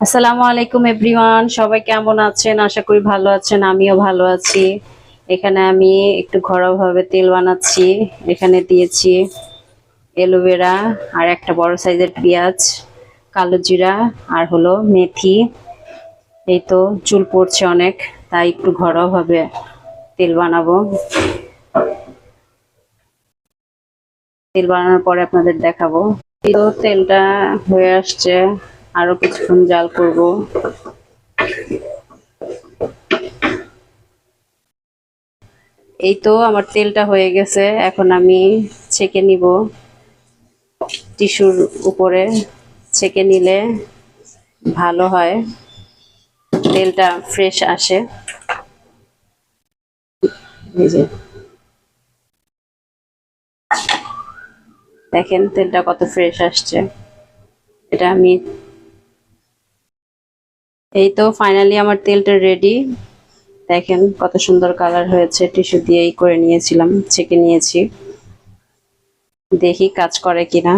আসসালামু আলাইকুম এভরিওয়ান, সবাই কেমন আছেন? আশা করি ভালো আছেন। আমিও ভালো আছি। এখানে আমি একটু ঘরোয়াভাবে তেল বানাচ্ছি। এখানে দিয়েছি অ্যালোভেরা আর একটা বড় সাইজের পেঁয়াজ, কালো জিরা আর হলো মেথি। এই তো চুল পড়ছে অনেক, তাই একটু ঘরোয়াভাবে তেল বানাবো। তেল বানানোর পরে আপনাদের দেখাবো। এই তো তেলটা হয়ে আসছে, আরো কিছুক্ষণ জাল করব। এই তো আমার তেলটা হয়ে গেছে, এখন আমি ছেঁকে নিব। টিস্যুর উপরে ছেঁকে নিলে ভালো হয়, তেলটা ফ্রেশ আসে। এই যে দেখেন তেলটা কত ফ্রেশ আসছে। এটা আমি এই তো ফাইনালি আমার তেলটা রেডি। দেখেন কত সুন্দর কালার হয়েছে, টিস্যু দিয়েই করে নিয়েছিলাম, ছেঁকে নিয়েছি। দেখি কাজ করে কিনা।